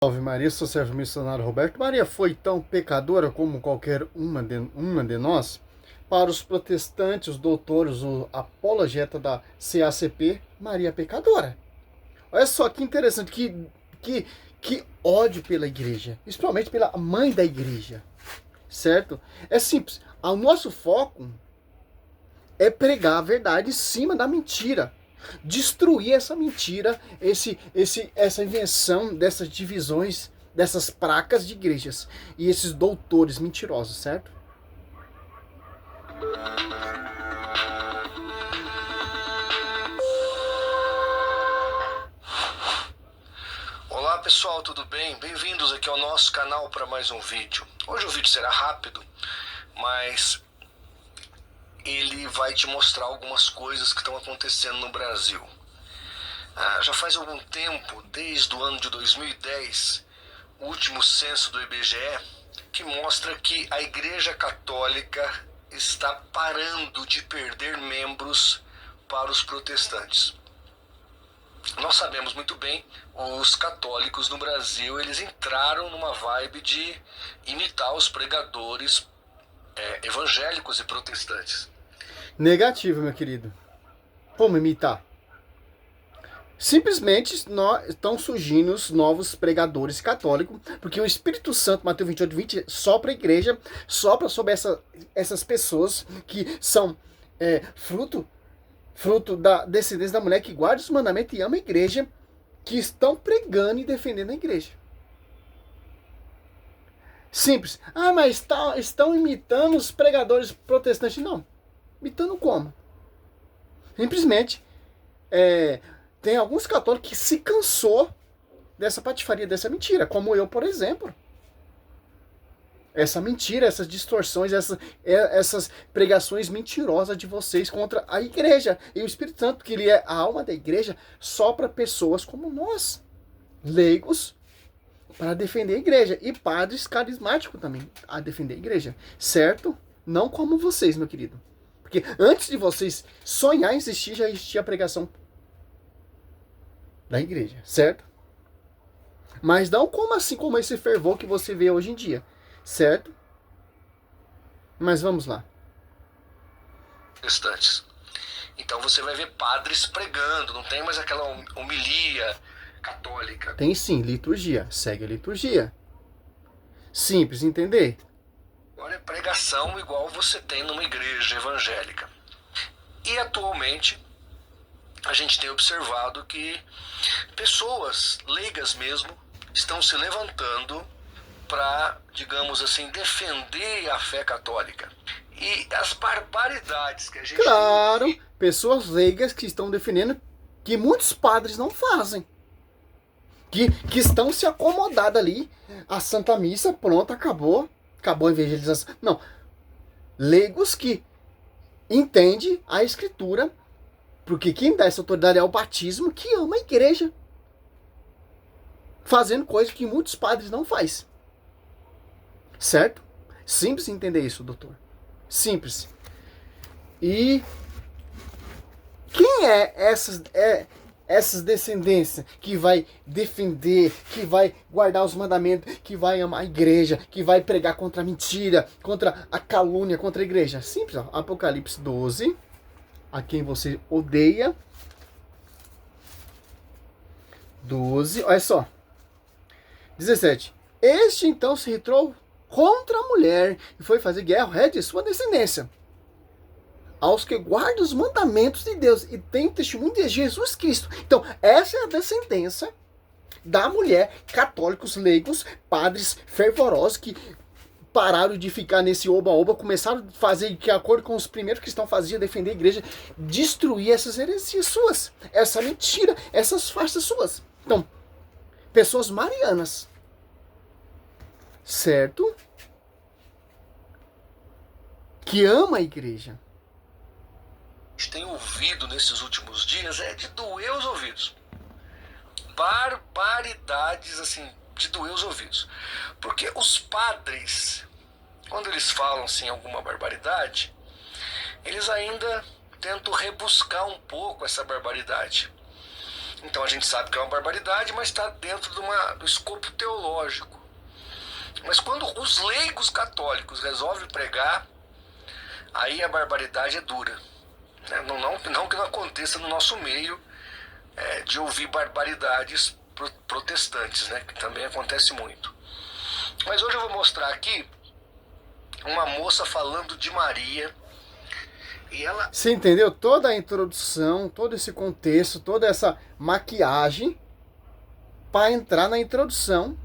Salve Maria, sou servo missionário Roberto. Maria foi tão pecadora como qualquer uma de nós? Para os protestantes, os doutores, o apologeta da CACP, Maria é pecadora. Olha só que interessante, que, que ódio pela igreja, principalmente pela mãe da igreja, certo? É simples, o nosso foco é pregar a verdade em cima da mentira. Destruir essa mentira, essa invenção dessas divisões, dessas placas de igrejas e esses doutores mentirosos, certo? Olá pessoal, tudo bem? Bem-vindos aqui ao nosso canal para mais um vídeo. Hoje o vídeo será rápido, mas ele vai te mostrar algumas coisas que estão acontecendo no Brasil. Já faz algum tempo, desde o ano de 2010, o último censo do IBGE, que mostra que a Igreja Católica está parando de perder membros para os protestantes. Nós sabemos muito bem, os católicos no Brasil, eles entraram numa vibe de imitar os pregadores evangélicos e protestantes. Negativo, meu querido. Como imitar? Simplesmente estão surgindo os novos pregadores católicos, porque o Espírito Santo, Mateus 28, 20, sopra a igreja, sopra sobre essas pessoas que são fruto da descendência da mulher que guarda os mandamentos e ama a igreja, que estão pregando e defendendo a igreja. Simples. Mas estão imitando os pregadores protestantes. Não. Imitando como? Simplesmente, tem alguns católicos que se cansou dessa patifaria, dessa mentira, como eu, por exemplo. Essa mentira, essas distorções, essas pregações mentirosas de vocês contra a igreja. E o Espírito Santo, que ele é a alma da igreja, sopra pessoas como nós, leigos, para defender a igreja. E padres carismáticos também, a defender a igreja. Certo? Não como vocês, meu querido. Porque antes de vocês sonhar em existir, já existia a pregação da igreja. Certo? Mas não como assim, como esse fervor que você vê hoje em dia. Certo? Mas vamos lá. Protestantes. Então você vai ver padres pregando, não tem mais aquela homilia católica. Tem sim, liturgia. Segue a liturgia. Simples, entender? Agora é pregação igual você tem numa igreja evangélica. E atualmente a gente tem observado que pessoas leigas mesmo estão se levantando para, digamos assim, defender a fé católica. E as barbaridades que a gente Claro, tem... pessoas leigas que estão defendendo que muitos padres não fazem. Que estão se acomodando ali. A Santa Missa, pronto, acabou. Acabou a evangelização. Não. Leigos que entendem a Escritura, porque quem dá essa autoridade é o batismo, que ama a igreja. Fazendo coisas que muitos padres não fazem. Certo? Simples entender isso, doutor. Simples. E quem é essas descendências que vai defender, que vai guardar os mandamentos, que vai amar a igreja, que vai pregar contra a mentira, contra a calúnia, contra a igreja? Simples, ó. Apocalipse 12, a quem você odeia. 12, olha só. 17. Este então se retirou contra a mulher e foi fazer guerra ao rei de sua descendência, aos que guardam os mandamentos de Deus e têm testemunho de Jesus Cristo. Então, essa é a descendência da mulher, católicos, leigos, padres fervorosos que pararam de ficar nesse oba-oba, começaram a fazer de acordo com os primeiros cristãos faziam, defender a igreja, destruir essas heresias suas, essa mentira, essas farsas suas. Então, pessoas marianas, certo? Que ama a igreja. tem ouvido nesses últimos dias é de doer os ouvidos. Barbaridades, assim, de doer os ouvidos. Porque os padres, quando eles falam, assim, alguma barbaridade, eles ainda tentam rebuscar um pouco essa barbaridade. Então a gente sabe que é uma barbaridade, mas está dentro do escopo teológico. Mas quando os leigos católicos resolvem pregar, aí a barbaridade é dura. Não que não aconteça no nosso meio de ouvir barbaridades protestantes, né? Que também acontece muito. Mas hoje eu vou mostrar aqui uma moça falando de Maria. E ela... Você entendeu toda a introdução, todo esse contexto, toda essa maquiagem para entrar na introdução,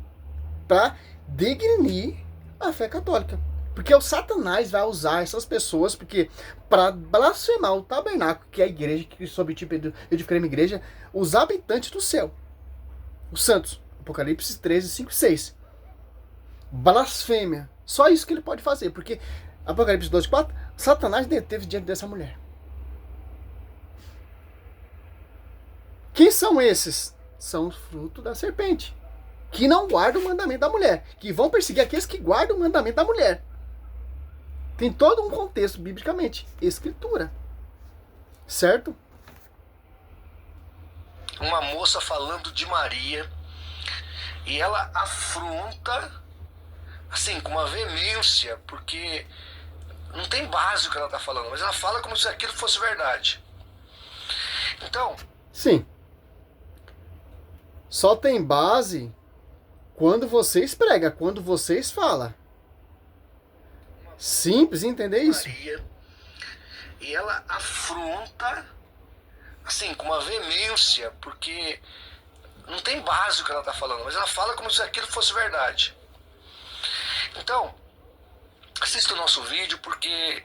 para degrinir a fé católica. Porque o Satanás vai usar essas pessoas para blasfemar o tabernáculo, que é a igreja, que sob o tipo edificar uma igreja, os habitantes do céu, os santos. Apocalipse 13, 5 e 6. Blasfêmia. Só isso que ele pode fazer, porque Apocalipse 12, 4, Satanás deteve diante dessa mulher. Quem são esses? São os frutos da serpente, que não guardam o mandamento da mulher, que vão perseguir aqueles que guardam o mandamento da mulher. Tem todo um contexto, biblicamente, escritura. Certo? Uma moça falando de Maria, e ela afronta, assim, com uma veemência, porque não tem base o que ela está falando, mas ela fala como se aquilo fosse verdade. Então... Sim. Só tem base quando vocês pregam, quando vocês falam. Simples entender isso. Maria, e ela afronta, assim, com uma veemência, porque não tem base o que ela está falando, mas ela fala como se aquilo fosse verdade. Então, assista o nosso vídeo, porque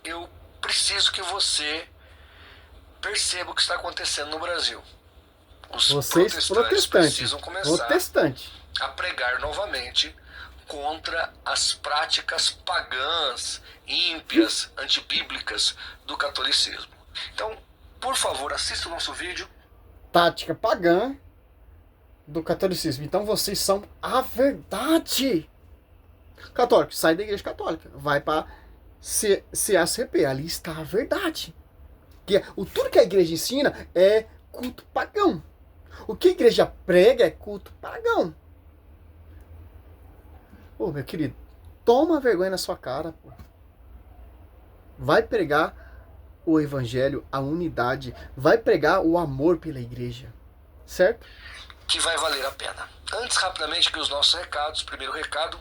eu preciso que você perceba o que está acontecendo no Brasil. Vocês protestantes precisam começar protestante. a pregar novamente contra as práticas pagãs, ímpias, antibíblicas do catolicismo. Então, por favor, assista o nosso vídeo. Tática pagã do catolicismo. Então vocês são a verdade. Católico, sai da igreja católica, vai para CACP, ali está a verdade. Tudo que a igreja ensina é culto pagão. O que a igreja prega é culto pagão. Ô, meu querido, toma vergonha na sua cara, pô. Vai pregar o evangelho, a unidade, vai pregar o amor pela igreja, certo? Que vai valer a pena. Antes, rapidamente, que os nossos recados. Primeiro recado,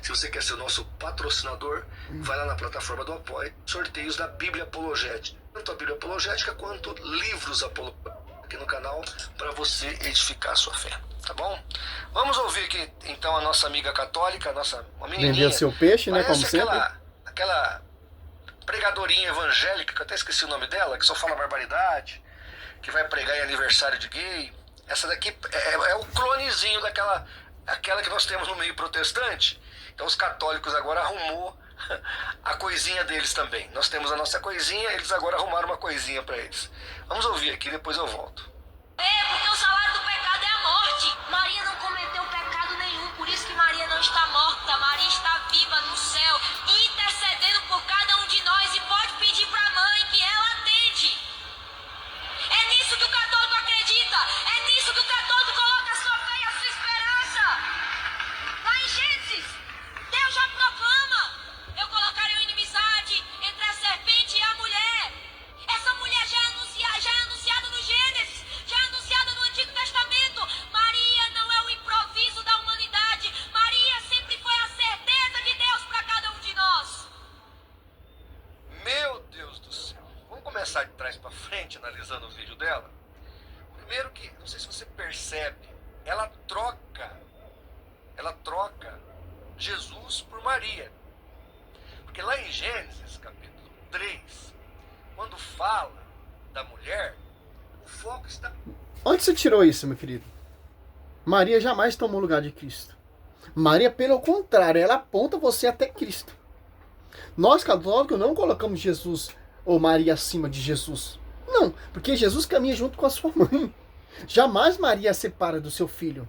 se você quer ser o nosso patrocinador, vai lá na plataforma do Apoio, sorteios da Bíblia Apologética. Tanto a Bíblia Apologética quanto livros apologéticos aqui no canal, para você edificar a sua fé, tá bom? Vamos ouvir aqui, então, a nossa amiga católica, uma menininha. Vender o seu peixe, né, como sempre. Aquela pregadorinha evangélica, que eu até esqueci o nome dela, que só fala barbaridade, que vai pregar em aniversário de gay. Essa daqui é o clonezinho aquela que nós temos no meio protestante. Então os católicos agora arrumou a coisinha deles também. Nós temos a nossa coisinha, eles agora arrumaram uma coisinha para eles. Vamos ouvir aqui, depois eu volto. Porque o salário do pecado é a morte. Maria não cometeu pecado nenhum, por isso que Maria não está morta. Maria está viva no céu, intercedendo por cada um de nós, e pode pedir para a mãe que ela atende. É nisso que o católico acredita, é nisso que o católico coloca a sua fé e a sua esperança. Lá em Gênesis, Deus já proclama: eu colocarei uma inimizade entre a serpente e a mulher. Essa mulher já é anunciada no Gênesis, já é anunciada no Antigo Testamento. Maria não é o improviso da humanidade. Maria sempre foi a certeza de Deus para cada um de nós. Meu Deus do céu. Vamos começar de trás para frente, analisando o vídeo dela. Primeiro que, não sei se você percebe, ela troca Jesus por Maria. Porque lá em Gênesis, capítulo 3, quando fala da mulher, o foco está... Onde você tirou isso, meu querido? Maria jamais tomou o lugar de Cristo. Maria, pelo contrário, ela aponta você até Cristo. Nós, católicos, não colocamos Jesus ou Maria acima de Jesus. Não, porque Jesus caminha junto com a sua mãe. Jamais Maria separa do seu filho.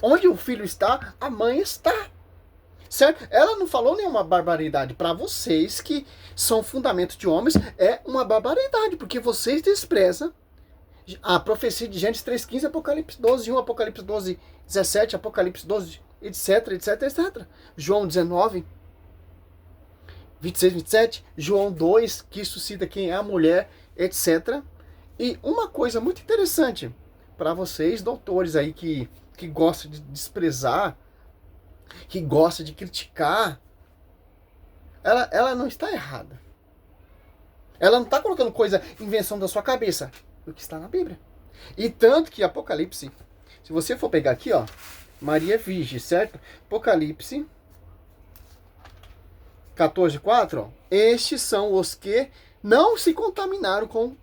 Onde o filho está, a mãe está. Certo? Ela não falou nenhuma barbaridade. Para vocês que são fundamentos de homens, é uma barbaridade, porque vocês desprezam A profecia de Gênesis 3:15, Apocalipse 12:1, Apocalipse 12:17, Apocalipse 12, etc, etc, etc. João 19, 26, 27, João 2, que suscita quem é a mulher, etc. E uma coisa muito interessante para vocês, doutores aí que gostam de desprezar, que gostam de criticar, ela não está errada. Ela não está colocando coisa, invenção da sua cabeça, o que está na Bíblia. E tanto que Apocalipse, se você for pegar aqui, ó, Maria Virgem, certo? Apocalipse 14:4, ó, estes são os que não se contaminaram com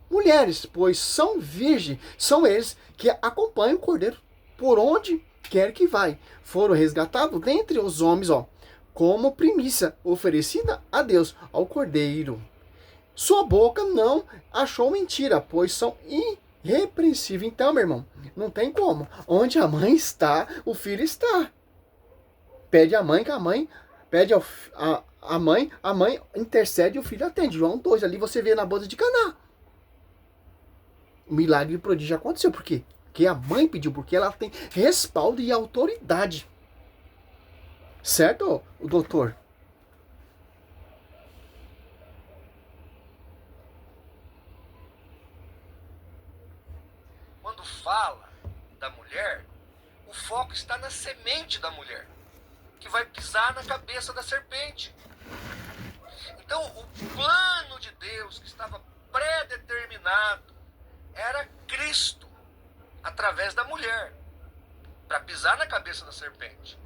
mulheres, pois são virgens, são eles que acompanham o Cordeiro por onde quer que vai. Foram resgatados dentre os homens, ó, como primícia oferecida a Deus, ao Cordeiro. Sua boca não achou mentira, pois são irrepreensíveis. Então, meu irmão, não tem como. Onde a mãe está, o filho está. Pede a mãe, que a mãe pede a mãe intercede e o filho atende. João 2, ali você vê na boda de Caná. O milagre e o prodígio aconteceu. Por quê? Porque a mãe pediu, porque ela tem respaldo e autoridade. Certo, o doutor? Quando fala da mulher, o foco está na semente da mulher, que vai pisar na cabeça da serpente. Então, o plano de Deus que estava pré-determinado era Cristo, através da mulher, para pisar na cabeça da serpente.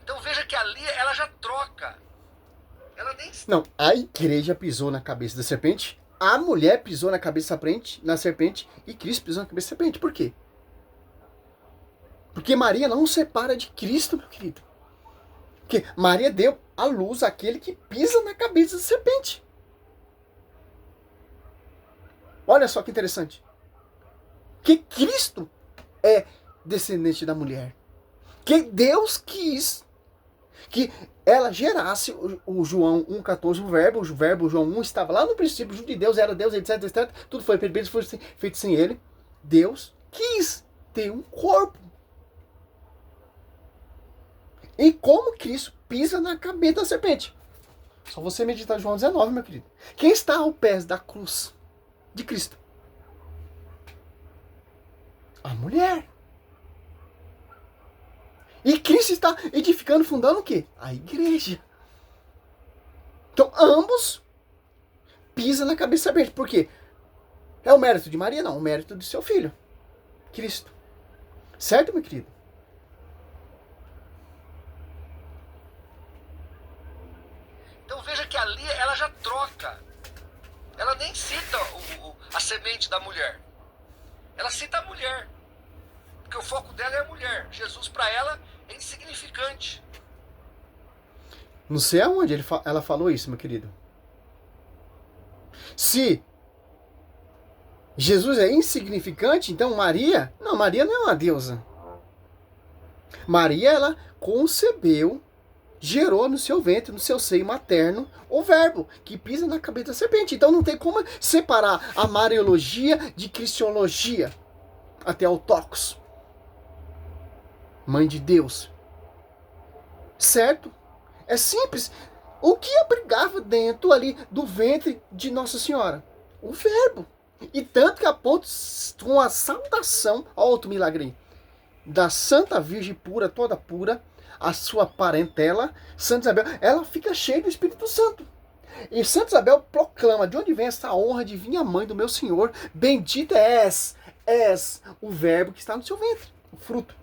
Então veja que ali ela já troca. Ela nem... Não, a igreja pisou na cabeça da serpente, a mulher pisou na cabeça na serpente e Cristo pisou na cabeça da serpente. Por quê? Porque Maria não separa de Cristo, meu querido. Porque Maria deu à luz aquele que pisa na cabeça da serpente. Olha só que interessante. Que Cristo é descendente da mulher. Que Deus quis que ela gerasse o João 1,14, o verbo João 1 estava lá no princípio, junto de Deus, era Deus, etc, etc. Tudo foi feito sem ele. Deus quis ter um corpo. E como Cristo pisa na cabeça da serpente? Só você meditar João 19, meu querido. Quem está ao pé da cruz de Cristo? A mulher. E Cristo está edificando, fundando o quê? A igreja. Então, ambos pisam na cabeça da serpente. Por quê? É o mérito de Maria? Não, o mérito de seu filho, Cristo. Certo, meu querido? Então veja que ali ela já troca. Ela nem cita a semente da mulher. Ela cita a mulher. Porque o foco dela é a mulher. Jesus para ela é insignificante. Não sei aonde ela falou isso, meu querido. Se Jesus é insignificante, então Maria... Não, Maria não é uma deusa. Maria, ela concebeu, gerou no seu ventre, no seu seio materno, o verbo que pisa na cabeça da serpente. Então não tem como separar a mariologia de cristologia. Até o Tocos. Mãe de Deus. Certo? É simples. O que abrigava dentro ali do ventre de Nossa Senhora? O verbo. E tanto que a ponto com a saudação, ó, outro milagre aí, da Santa Virgem pura, toda pura, a sua parentela, Santa Isabel, ela fica cheia do Espírito Santo. E Santa Isabel proclama, de onde vem essa honra de vir a mãe do meu Senhor, bendita és o verbo que está no seu ventre, o fruto.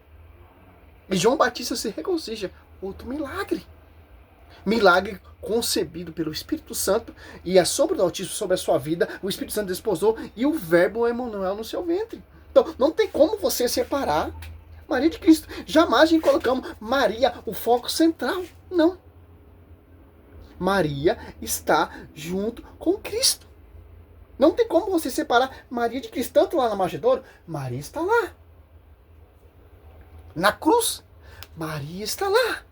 E João Batista se regozija, outro milagre. Milagre concebido pelo Espírito Santo e a sombra do Altíssimo sobre a sua vida, o Espírito Santo desposou e o verbo Emanuel no seu ventre. Então, não tem como você separar Maria de Cristo. Jamais a gente colocamos Maria, o foco central. Não. Maria está junto com Cristo. Não tem como você separar Maria de Cristo. Tanto lá na Manjedouro, Maria está lá. Na cruz, Maria está lá.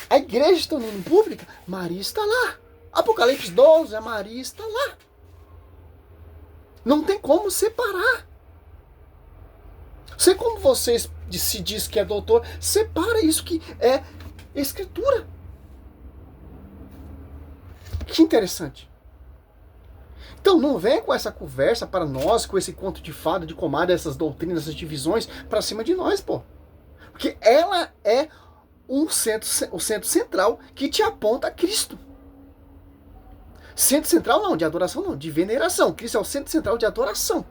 A igreja está no pública, Maria está lá. Apocalipse 12, a Maria está lá. Não tem como separar. Sei como vocês se diz que é doutor, separa isso que é escritura. Que interessante. Então não vem com essa conversa para nós, com esse conto de fada, de comadre, essas doutrinas, essas divisões para cima de nós, pô. Porque ela é o centro central que te aponta a Cristo. Centro central não, de adoração não, de veneração. Cristo é o centro central de adoração.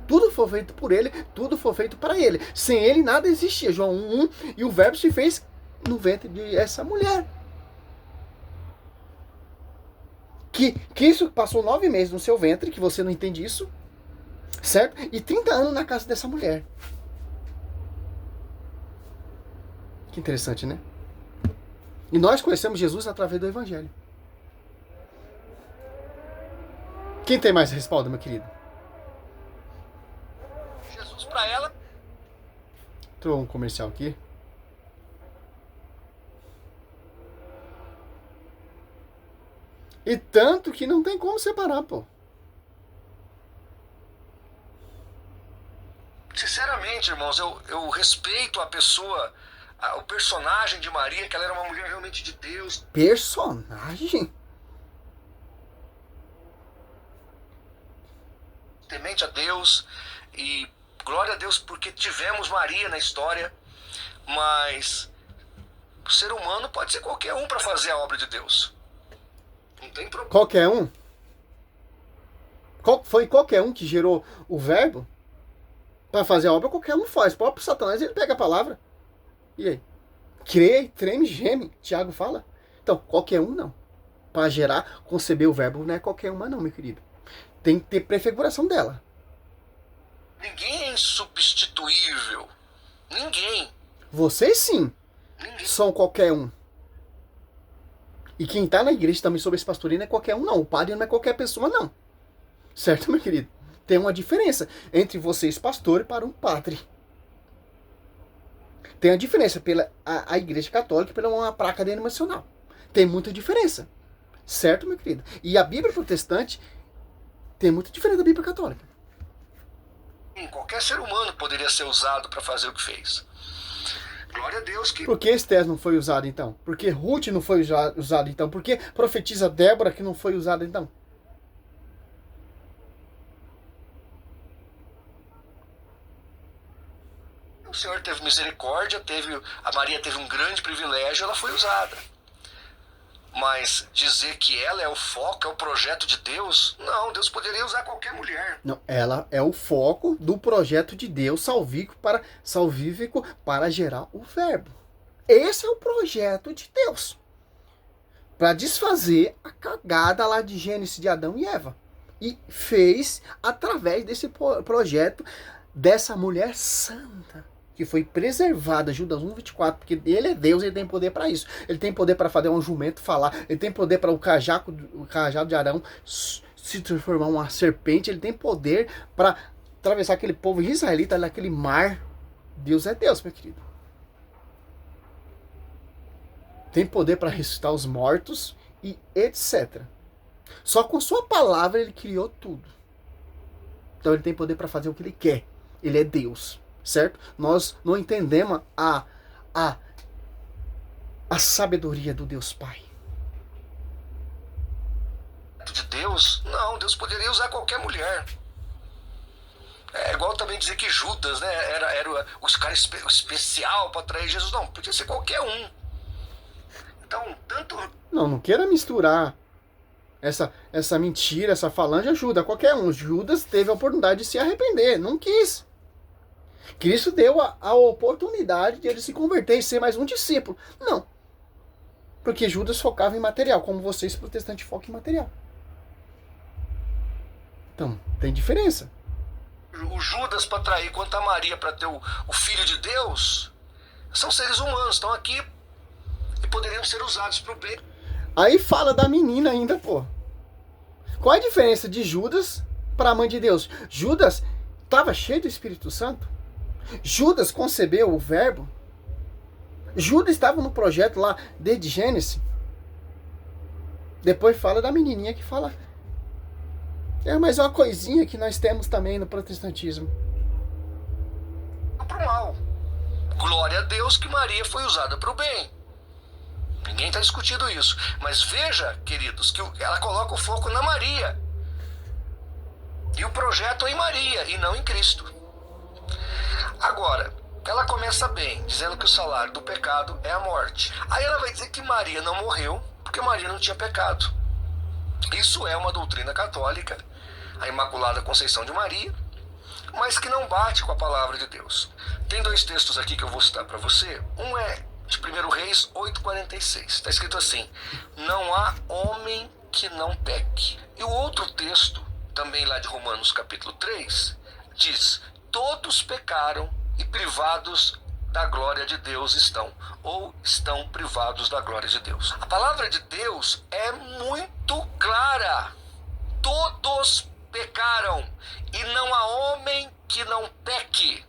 Tudo foi feito por ele, tudo foi feito para ele. Sem ele nada existia. João 1:1, e o verbo se fez no ventre de essa mulher. Que Cristo passou 9 meses no seu ventre, que você não entende isso, certo? E 30 anos na casa dessa mulher. Que interessante, né? E nós conhecemos Jesus através do Evangelho. Quem tem mais respaldo, meu querido? Jesus para ela. Entrou um comercial aqui. E tanto que não tem como separar, pô. Sinceramente, irmãos, eu respeito a pessoa, o personagem de Maria, que ela era uma mulher realmente de Deus. Personagem? Temente a Deus, e glória a Deus porque tivemos Maria na história, mas o ser humano pode ser qualquer um para fazer a obra de Deus. Não tem problema. Qualquer um? Foi qualquer um que gerou o verbo? Para fazer a obra, qualquer um faz. O próprio Satanás, ele pega a palavra. E aí? Crê, treme, geme. Tiago fala. Então, qualquer um não. Para gerar, conceber o verbo, não é qualquer uma não, meu querido. Tem que ter prefiguração dela. Ninguém é insubstituível. Ninguém. Vocês sim. Ninguém. São qualquer um. E quem está na igreja também sobre esse pastoreio não é qualquer um, não. O padre não é qualquer pessoa, não. Certo, meu querido? Tem uma diferença entre vocês, pastor, para um padre. Tem a diferença pela a igreja católica e pela uma placa denominacional. Tem muita diferença. Certo, meu querido? E a Bíblia protestante tem muita diferença da Bíblia católica. Qualquer ser humano poderia ser usado para fazer o que fez. Glória a Deus que... Por que Estés não foi usado então? Por que Ruth não foi usado então? Por que profetiza Débora que não foi usada então? O Senhor teve misericórdia, a Maria teve um grande privilégio, ela foi usada. Mas dizer que ela é o foco, é o projeto de Deus, não, Deus poderia usar qualquer mulher. Não, ela é o foco do projeto de Deus salvífico para gerar o verbo. Esse é o projeto de Deus. Para desfazer a cagada lá de Gênesis de Adão e Eva. E fez através desse projeto dessa mulher santa. Que foi preservada, Judas 1:24, porque ele é Deus, ele tem poder para isso. Ele tem poder para fazer um jumento falar, ele tem poder para o cajado de Arão se transformar em uma serpente, ele tem poder para atravessar aquele povo israelita naquele mar. Deus é Deus, meu querido. Tem poder para ressuscitar os mortos e etc. Só com sua palavra ele criou tudo. Então ele tem poder para fazer o que ele quer. Ele é Deus. Certo? Nós não entendemos a sabedoria do Deus Pai. De Deus? Não, Deus poderia usar qualquer mulher. É igual também dizer que Judas, né, era os cara especial para atrair Jesus. Não, podia ser qualquer um. Então, tanto... Não queira misturar essa mentira, essa falange ajuda qualquer um. Judas teve a oportunidade de se arrepender, não quis. Cristo deu a oportunidade de ele se converter e ser mais um discípulo. Não. Porque Judas focava em material, como vocês protestantes focam em material. Então, tem diferença. O Judas para trair quanto a Maria para ter o Filho de Deus, são seres humanos, estão aqui e poderiam ser usados para o bem. Aí fala da menina ainda, pô. Qual a diferença de Judas para a mãe de Deus? Judas estava cheio do Espírito Santo. Judas concebeu o verbo. Judas estava no projeto lá desde Gênesis. Depois fala da menininha que fala. É mais uma coisinha que nós temos também no protestantismo. para o mal. Glória a Deus que Maria foi usada para o bem. Ninguém está discutindo isso. Mas veja, queridos, que ela coloca o foco na Maria. E o projeto é em Maria e não em Cristo. Agora, ela começa bem, dizendo que o salário do pecado é a morte. Aí ela vai dizer que Maria não morreu porque Maria não tinha pecado. Isso é uma doutrina católica, a Imaculada Conceição de Maria, mas que não bate com a palavra de Deus. Tem dois textos aqui que eu vou citar para você. Um é de 1 Reis 8,46. Está escrito assim: não há homem que não peque. E o outro texto, também lá de Romanos capítulo 3, diz: todos pecaram e privados da glória de Deus estão, ou estão privados da glória de Deus. A palavra de Deus é muito clara. Todos pecaram e não há homem que não peque.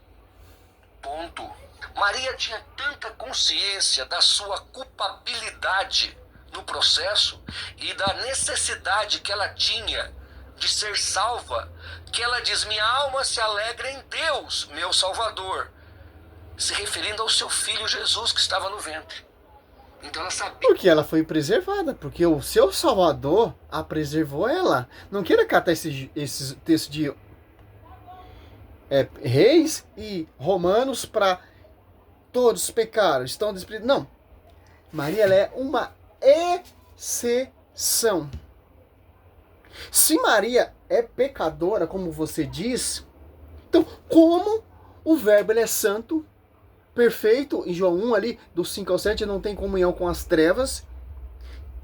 Ponto. Maria tinha tanta consciência da sua culpabilidade no processo e da necessidade que ela tinha de ser salva, que ela diz: minha alma se alegra em Deus, meu Salvador, se referindo ao seu filho Jesus que estava no ventre. Então ela sabia. Porque ela foi preservada, porque o seu Salvador a preservou ela. Não queira catar esse texto de Reis e Romanos para todos pecaram, estão desprezíveis. Não. Maria, ela é uma exceção. Se Maria é pecadora, como você diz, então como o verbo ele é santo, perfeito, em João 1 ali, do 5 ao 7, não tem comunhão com as trevas,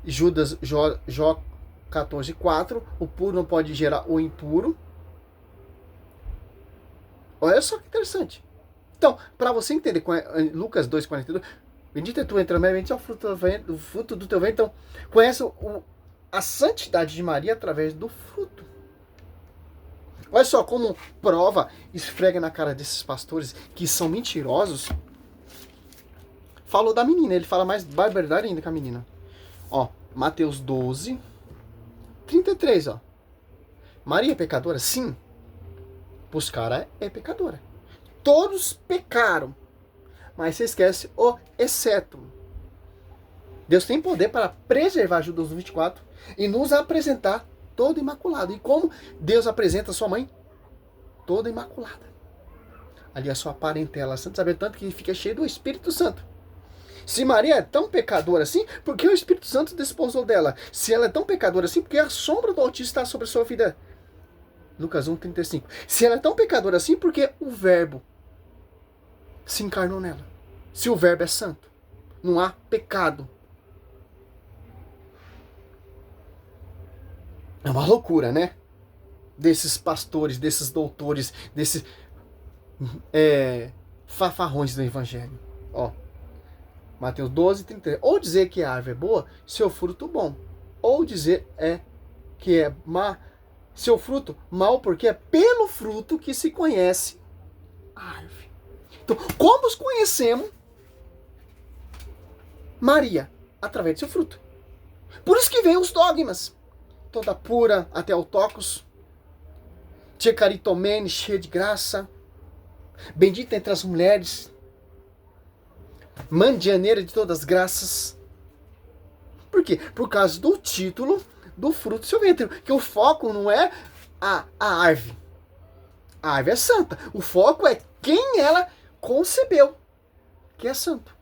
Jó 14,4, o puro não pode gerar o impuro. Olha só que interessante. Então, para você entender, Lucas 2,42, bendita é tu entre as mulheres, bendito é o fruto do teu ventre. Então, conhece a santidade de Maria através do fruto. Olha só como prova, esfrega na cara desses pastores que são mentirosos. Falou da menina, ele fala mais barbaridade ainda com a menina. Ó, Mateus 12, 33, ó. Maria é pecadora? Sim. Os caras é pecadora. Todos pecaram. Mas você esquece o exceto. Deus tem poder para preservar Judas 24 e nos apresentar todo imaculado. E como Deus apresenta a sua mãe? Toda imaculada. Ali a sua parentela santa, saber tanto que fica cheio do Espírito Santo. Se Maria é tão pecadora assim, por que o Espírito Santo desposou dela? Se ela é tão pecadora assim, por que a sombra do Altíssimo está sobre a sua vida? Lucas 1,35. Se ela é tão pecadora assim, por que o Verbo se encarnou nela? Se o Verbo é santo, não há pecado. É uma loucura, né? Desses pastores, desses doutores, desses fafarrões do Evangelho. Ó, Mateus 12, 33. Ou dizer que a árvore é boa, seu fruto bom. Ou dizer que é má, seu fruto mal, porque é pelo fruto que se conhece a árvore. Então, como conhecemos Maria? Através do seu fruto. Por isso que vem os dogmas. Toda pura até o tocos. Tia Caritomene, cheia de graça. Bendita entre as mulheres. Mandianeira de todas as graças. Por quê? Por causa do título do fruto do seu ventre. Que o foco não é a árvore. A árvore é santa. O foco é quem ela concebeu. Que é santo.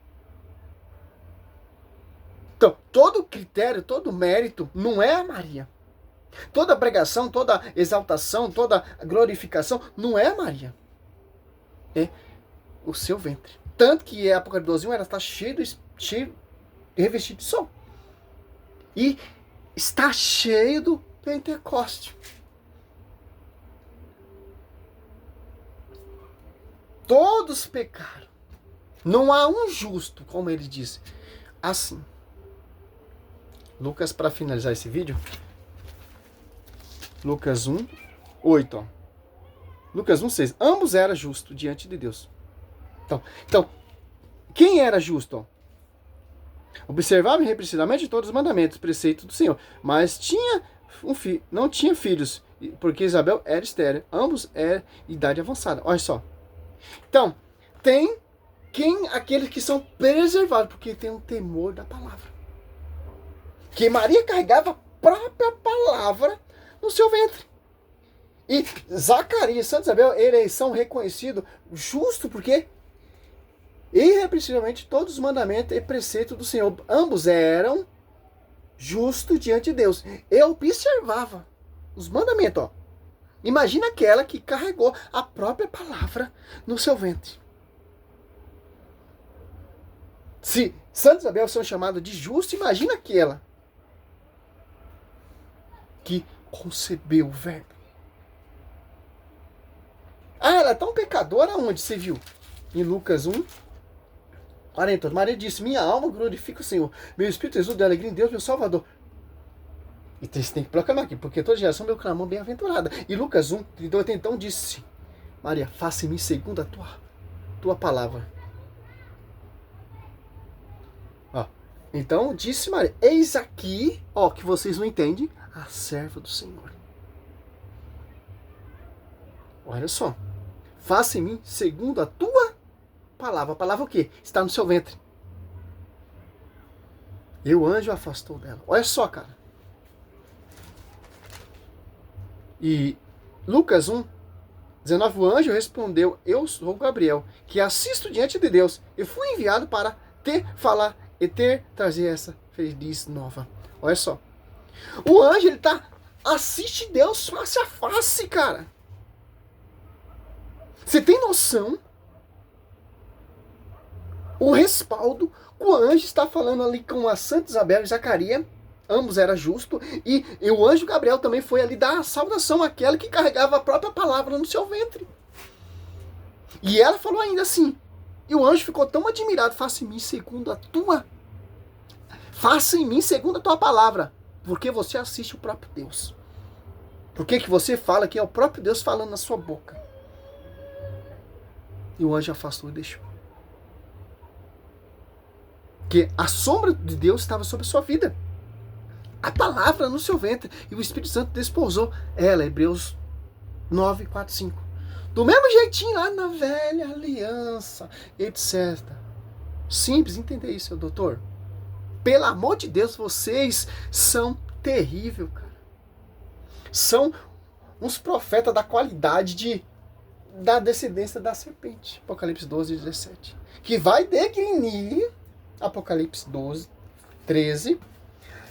Então, todo critério, todo mérito não é a Maria. Toda pregação, toda exaltação, toda glorificação não é a Maria. É o seu ventre. Tanto que a Apocalipse 12:1 ela está cheia, revestida de sol. E está cheio do Pentecoste. Todos pecaram. Não há um justo, como ele diz. Assim. Lucas, para finalizar esse vídeo. Lucas 1:8. Lucas 1:6. Ambos eram justos diante de Deus. Então, quem era justo? Observava irrepreensivelmente todos os mandamentos, preceitos do Senhor. Mas tinha não tinha filhos, porque Isabel era estéril. Ambos eram idade avançada. Olha só. Então, tem aqueles que são preservados, porque tem um temor da palavra. Que Maria carregava a própria palavra no seu ventre. E Zacarias, Santa Isabel, eles são reconhecidos justo porque irrepreensivelmente todos os mandamentos e preceitos do Senhor, ambos eram justos diante de Deus. Eu observava os mandamentos, ó. Imagina aquela que carregou a própria palavra no seu ventre. Se Santa Isabel são chamados de justo, imagina aquela que concebeu o verbo. Ela é tão pecadora onde você viu? Em Lucas 1, 40. Maria disse, minha alma glorifica o Senhor. Meu espírito exulta de alegria em Deus, meu Salvador. E você tem que proclamar aqui, porque toda geração meu clamor bem-aventurada. E Lucas 1, 38, então disse, Maria, faça em mim segundo a tua palavra. Ó, então disse Maria, eis aqui, ó, que vocês não entendem, a serva do Senhor. Olha só. Faça em mim segundo a tua palavra. A palavra o quê? Está no seu ventre. E o anjo afastou dela. Olha só, cara. E Lucas 1, 19, o anjo respondeu, eu sou Gabriel, que assisto diante de Deus. Eu fui enviado para falar e trazer essa feliz nova. Olha só. O anjo, ele assiste Deus face a face, cara. Você tem noção? O respaldo, o anjo está falando ali com a Santa Isabel e Zacarias, ambos eram justos, e o anjo Gabriel também foi ali dar a saudação àquela que carregava a própria palavra no seu ventre. E ela falou ainda assim, e o anjo ficou tão admirado, faça em mim segundo a tua palavra, porque você assiste o próprio Deus. Por que você fala que é o próprio Deus falando na sua boca? E o anjo afastou e deixou. Porque a sombra de Deus estava sobre a sua vida. A palavra no seu ventre. E o Espírito Santo desposou ela. Hebreus 9, 4, 5. Do mesmo jeitinho lá na velha aliança, etc. Simples entender isso, doutor. Pelo amor de Deus, vocês são terríveis, cara. São uns profetas da qualidade da descendência da serpente. Apocalipse 12, 17. Que vai degrinir, Apocalipse 12, 13.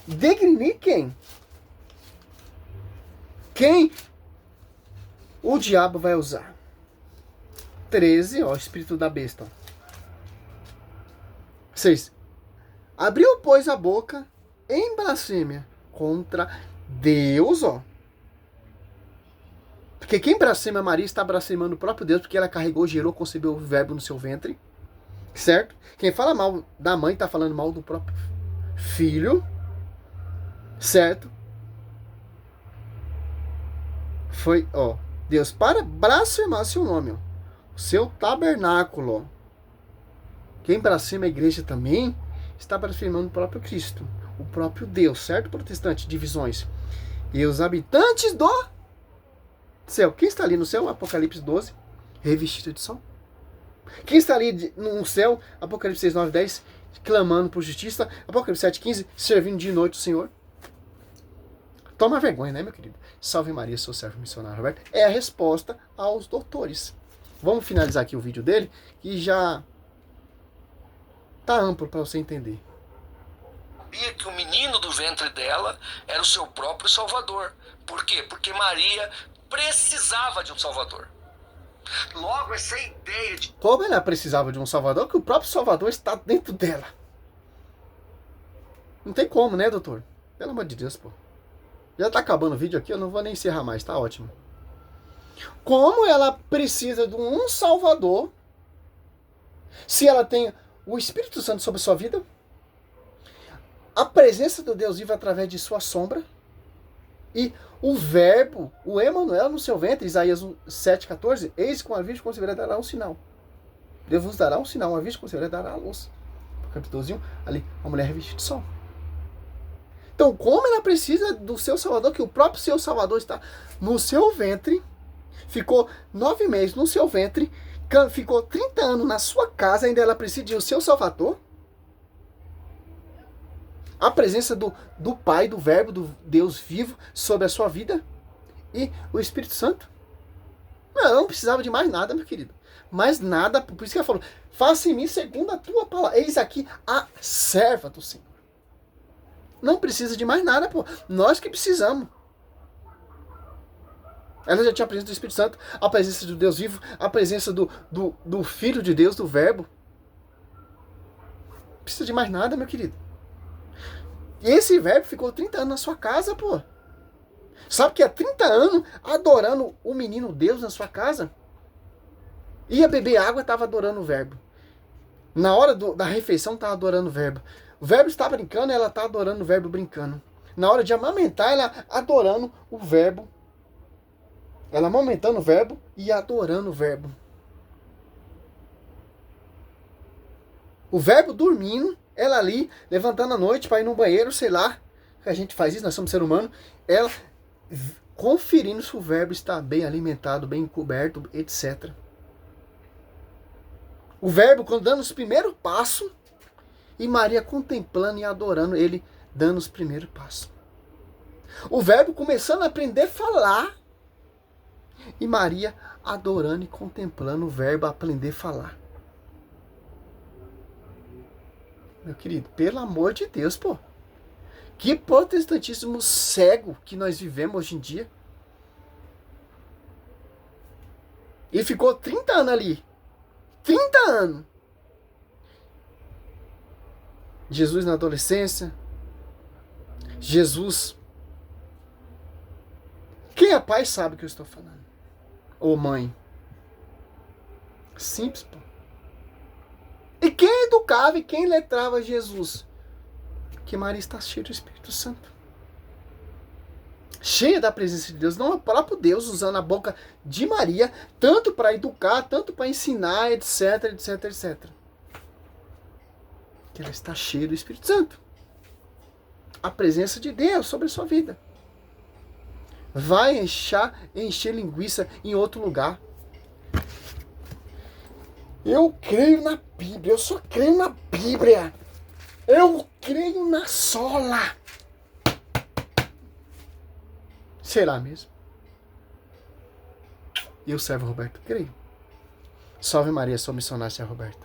Degrinir quem? Quem o diabo vai usar? 13, ó, o espírito da besta. 6. Abriu, pois, a boca em blasfêmia contra Deus, ó. Porque quem blasfema Maria está blasfemando o próprio Deus, porque ela carregou, gerou, concebeu o verbo no seu ventre. Certo? Quem fala mal da mãe está falando mal do próprio filho. Certo? Foi, ó, Deus, para blasfemar seu nome, ó, o seu tabernáculo. Ó. Quem blasfema a igreja também está blasfemando o próprio Cristo, o próprio Deus, certo, protestante? Divisões. E os habitantes do céu. Quem está ali no céu? Apocalipse 12, revestido de sol. Quem está ali no céu? Apocalipse 6, 9, 10, clamando por justiça. Apocalipse 7, 15, servindo de noite o Senhor. Toma vergonha, né, meu querido? Salve Maria, sou servo missionário Roberto. É a resposta aos doutores. Vamos finalizar aqui o vídeo dele, que já tá amplo para você entender. Sabia que o menino do ventre dela era o seu próprio Salvador. Por quê? Porque Maria precisava de um Salvador. Logo, essa ideia de... Como ela precisava de um Salvador, que o próprio Salvador está dentro dela. Não tem como, né, doutor? Pelo amor de Deus, pô. Já tá acabando o vídeo aqui, eu não vou nem encerrar mais, tá ótimo. Como ela precisa de um Salvador, se ela tem o Espírito Santo sobre a sua vida, a presença do Deus vivo através de sua sombra, e o verbo, o Emanuel no seu ventre, Isaías 7,14, eis que uma virgem conceberá dará um sinal. Deus vos dará um sinal, uma virgem conceberá dará a luz. Capítulo 12, ali, a mulher revestida de sol. Então, como ela precisa do seu Salvador, que o próprio seu Salvador está no seu ventre, ficou 9 meses no seu ventre, ficou 30 anos na sua casa, ainda ela precisa de o seu Salvador? A presença do Pai, do Verbo, do Deus vivo sobre a sua vida e o Espírito Santo? Não, ela não precisava de mais nada, meu querido. Mais nada, por isso que ela falou, faça em mim segundo a tua palavra. Eis aqui a serva do Senhor. Não precisa de mais nada, pô. Nós que precisamos. Ela já tinha a presença do Espírito Santo, a presença do Deus vivo, a presença do Filho de Deus, do Verbo. Não precisa de mais nada, meu querido. E esse Verbo ficou 30 anos na sua casa, pô. Sabe que há 30 anos adorando o menino Deus na sua casa? Ia beber água, estava adorando o Verbo. Na hora da refeição, estava adorando o Verbo. O Verbo está brincando, ela está adorando o Verbo brincando. Na hora de amamentar, ela adorando o Verbo. Ela amamentando o Verbo e adorando o Verbo. O Verbo dormindo, ela ali, levantando à noite para ir no banheiro, sei lá. Que a gente faz isso, nós somos ser humano. Ela conferindo se o Verbo está bem alimentado, bem coberto, etc. O Verbo quando dando os primeiros passos e Maria contemplando e adorando ele dando os primeiros passos. O Verbo começando a aprender a falar e Maria adorando e contemplando o Verbo aprender a falar. Meu querido, pelo amor de Deus, pô. Que protestantismo cego que nós vivemos hoje em dia. E ficou 30 anos ali. 30 anos. Jesus na adolescência. Jesus. Quem é pai sabe o que eu estou falando. Ou mãe. Simples, pô. E quem educava e quem letrava Jesus? Que Maria está cheia do Espírito Santo. Cheia da presença de Deus. Não é o próprio Deus usando a boca de Maria, tanto para educar, tanto para ensinar, etc, etc, etc. Que ela está cheia do Espírito Santo. A presença de Deus sobre a sua vida. Vai encher linguiça em outro lugar. Eu creio na Bíblia. Eu só creio na Bíblia. Eu creio na sola. Será mesmo? Eu, servo Roberto, creio. Salve Maria, sou missionário, servo Roberto.